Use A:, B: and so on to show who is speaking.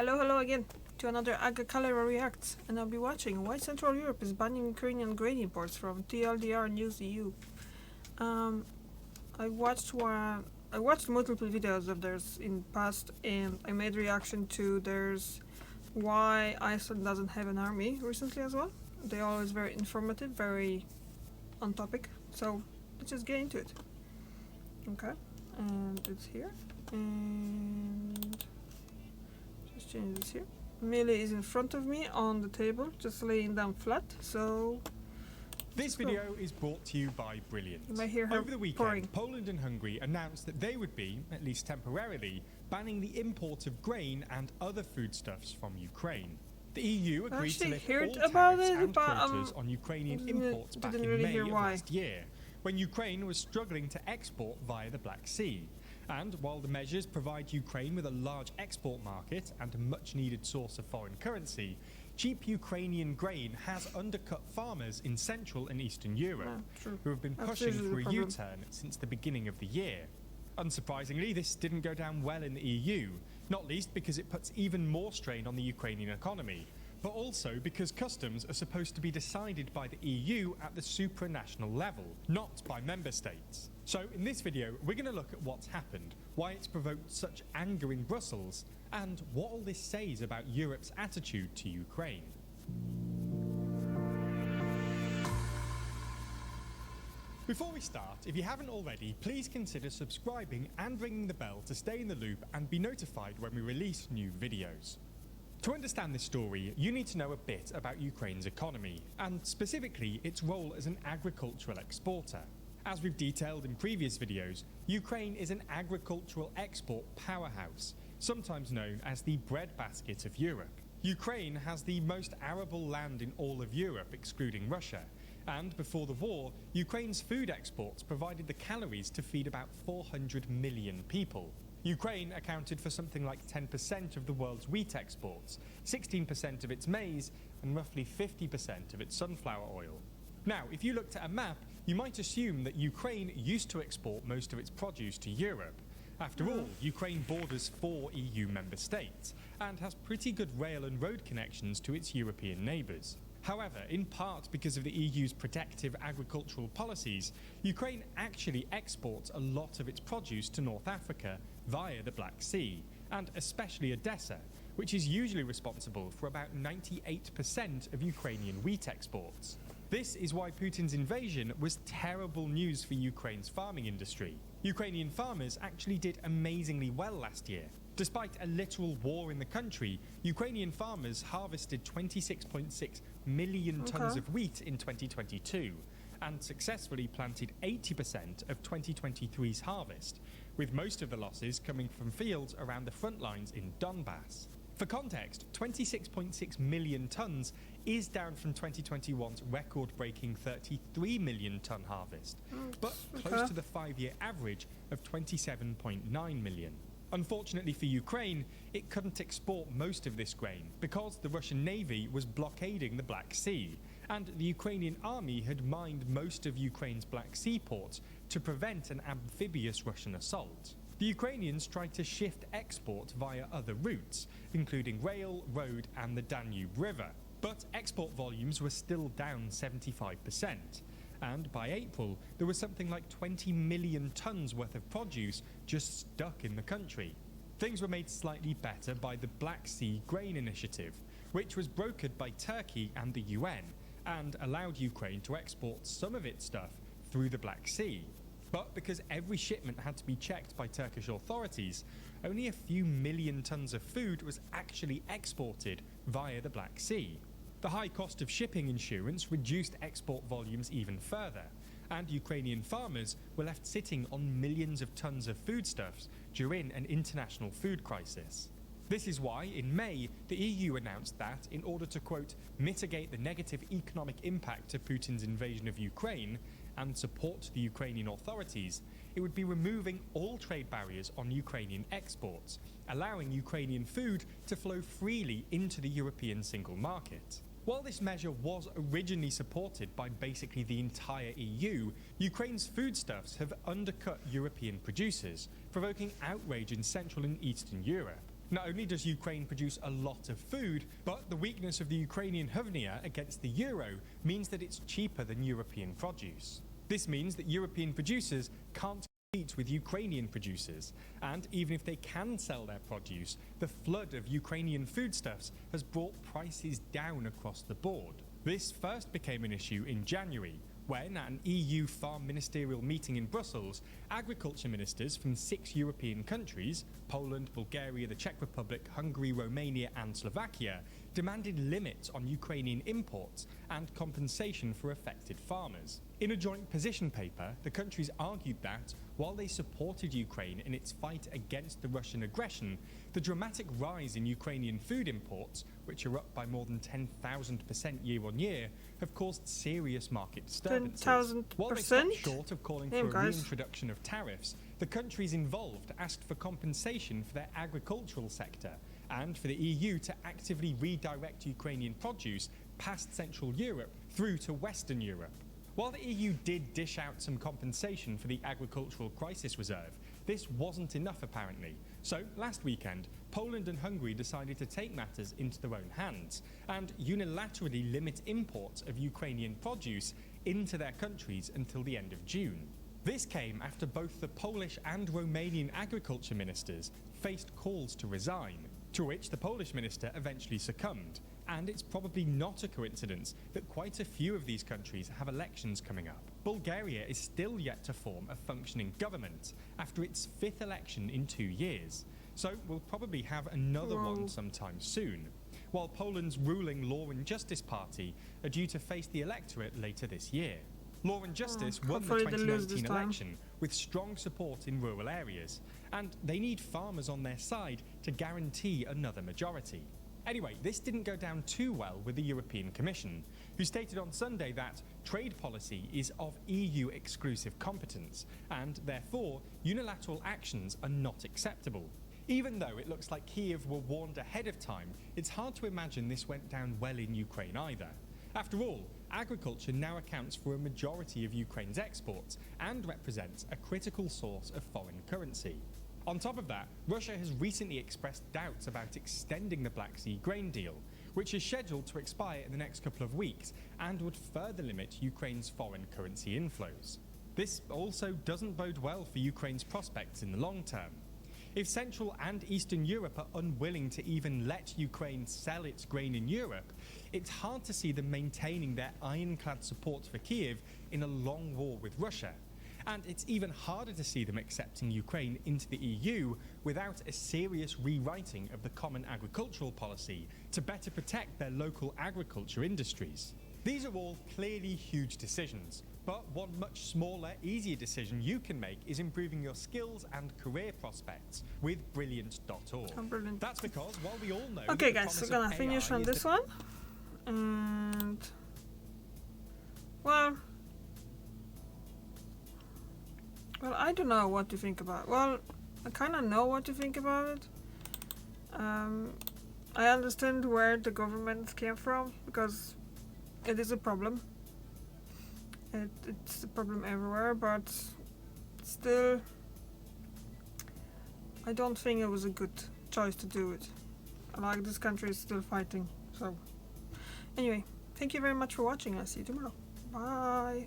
A: Hello again to another Agricultural Reacts, and I'll be watching why Central Europe is banning Ukrainian grain imports from TLDR News EU. I watched multiple videos of theirs in past, and I made reaction to theirs why Iceland doesn't have an army recently as well. They're always very informative, very on topic. So let's just get into it. Okay, and it's here, and just change this here. Millie is in front of me on the table, just laying down flat. So
B: this video is brought to you by Brilliant.
A: you might hear her
B: Over the weekend,
A: pouring.
B: Poland and Hungary announced that they would be, at least temporarily, banning the import of grain and other foodstuffs from Ukraine. The EU agreed to lift all tariffs and quotas on Ukrainian imports back in May of last year, when Ukraine was struggling to export via the Black Sea. And while the measures provide Ukraine with a large export market and a much-needed source of foreign currency, cheap Ukrainian grain has undercut farmers in Central and Eastern Europe, who have been pushing for a U-turn since the beginning of the year. Unsurprisingly, this didn't go down well in the EU, not least because it puts even more strain on the Ukrainian economy, but also because customs are supposed to be decided by the EU at the supranational level, not by member states. So in this video, we're going to look at what's happened, why it's provoked such anger in Brussels, and what all this says about Europe's attitude to Ukraine. Before we start, if you haven't already, please consider subscribing and ringing the bell to stay in the loop and be notified when we release new videos. To understand this story, you need to know a bit about Ukraine's economy, and specifically its role as an agricultural exporter. As we've detailed in previous videos, Ukraine is an agricultural export powerhouse, sometimes known as the breadbasket of Europe. Ukraine has the most arable land in all of Europe, excluding Russia, and before the war, Ukraine's food exports provided the calories to feed about 400 million people. Ukraine accounted for something like 10% of the world's wheat exports, 16% of its maize, and roughly 50% of its sunflower oil. Now, if you looked at a map, you might assume that Ukraine used to export most of its produce to Europe. After all, Ukraine borders 4 EU member states and has pretty good rail and road connections to its European neighbours. However, in part because of the EU's protective agricultural policies, Ukraine actually exports a lot of its produce to North Africa via the Black Sea, and especially Odessa, which is usually responsible for about 98% of Ukrainian wheat exports. This is why Putin's invasion was terrible news for Ukraine's farming industry. Ukrainian farmers actually did amazingly well last year. Despite a literal war in the country, Ukrainian farmers harvested 26.6 million tons of wheat in 2022 and successfully planted 80% of 2023's harvest, with most of the losses coming from fields around the front lines in Donbass. For context, 26.6 million tons is down from 2021's record-breaking 33 million ton harvest, but close to the 5-year average of 27.9 million. Unfortunately for Ukraine, it couldn't export most of this grain because the Russian Navy was blockading the Black Sea, and the Ukrainian army had mined most of Ukraine's Black Sea ports to prevent an amphibious Russian assault. The Ukrainians tried to shift export via other routes, including rail, road, and the Danube River, but export volumes were still down 75%. And by April, there was something like 20 million tons worth of produce just stuck in the country. Things were made slightly better by the Black Sea Grain Initiative, which was brokered by Turkey and the UN, and allowed Ukraine to export some of its stuff through the Black Sea. But because every shipment had to be checked by Turkish authorities, only a few million tons of food was actually exported via the Black Sea. The high cost of shipping insurance reduced export volumes even further, and Ukrainian farmers were left sitting on millions of tons of foodstuffs during an international food crisis. This is why, in May, the EU announced that, in order to, quote, mitigate the negative economic impact of Putin's invasion of Ukraine and support the Ukrainian authorities, it would be removing all trade barriers on Ukrainian exports, allowing Ukrainian food to flow freely into the European single market. While this measure was originally supported by basically the entire EU, Ukraine's foodstuffs have undercut European producers, provoking outrage in Central and Eastern Europe. Not only does Ukraine produce a lot of food, but the weakness of the Ukrainian hryvnia against the euro means that it's cheaper than European produce. This means that European producers can't compete with Ukrainian producers, and even if they can sell their produce, the flood of Ukrainian foodstuffs has brought prices down across the board. This first became an issue in January, when at an EU farm ministerial meeting in Brussels, agriculture ministers from 6 European countries, Poland, Bulgaria, the Czech Republic, Hungary, Romania and Slovakia, demanded limits on Ukrainian imports and compensation for affected farmers. In a joint position paper, the countries argued that, while they supported Ukraine in its fight against the Russian aggression, the dramatic rise in Ukrainian food imports, which are up by more than 10,000% year on year, have caused serious market disturbances.
A: 10,000%?
B: While they stopped short of calling for a reintroduction of tariffs, the countries involved asked for compensation for their agricultural sector and for the EU to actively redirect Ukrainian produce past Central Europe through to Western Europe. While the EU did dish out some compensation for the agricultural crisis reserve, this wasn't enough apparently. So last weekend, Poland and Hungary decided to take matters into their own hands and unilaterally limit imports of Ukrainian produce into their countries until the end of June. This came after both the Polish and Romanian agriculture ministers faced calls to resign, to which the Polish minister eventually succumbed. And it's probably not a coincidence that quite a few of these countries have elections coming up. Bulgaria is still yet to form a functioning government after its 5th election in 2 years. So we'll probably have another one sometime soon. While Poland's ruling Law and Justice Party are due to face the electorate later this year. Law and Justice won the 2019 election with strong support in rural areas, and they need farmers on their side to guarantee another majority. Anyway, this didn't go down too well with the European Commission, who stated on Sunday that trade policy is of EU exclusive competence, and therefore unilateral actions are not acceptable. Even though it looks like Kyiv were warned ahead of time, it's hard to imagine this went down well in Ukraine either. After all, agriculture now accounts for a majority of Ukraine's exports and represents a critical source of foreign currency. On top of that, Russia has recently expressed doubts about extending the Black Sea grain deal, which is scheduled to expire in the next couple of weeks and would further limit Ukraine's foreign currency inflows. This also doesn't bode well for Ukraine's prospects in the long term. If Central and Eastern Europe are unwilling to even let Ukraine sell its grain in Europe, it's hard to see them maintaining their ironclad support for Kyiv in a long war with Russia. And it's even harder to see them accepting Ukraine into the EU without a serious rewriting of the common agricultural policy to better protect their local agriculture industries. These are all clearly huge decisions, but one much smaller, easier decision you can make is improving your skills and career prospects with Brilliant.org.
A: Oh, brilliant.
B: That's because while we all know...
A: Okay guys, we're gonna finish on this one. And... Well, I don't know what to think about. Well, I kind of know what to think about it. I understand where the government came from, because it is a problem. It's a problem everywhere, but still, I don't think it was a good choice to do it. Like, this country is still fighting, so... Anyway, thank you very much for watching. I'll see you tomorrow. Bye!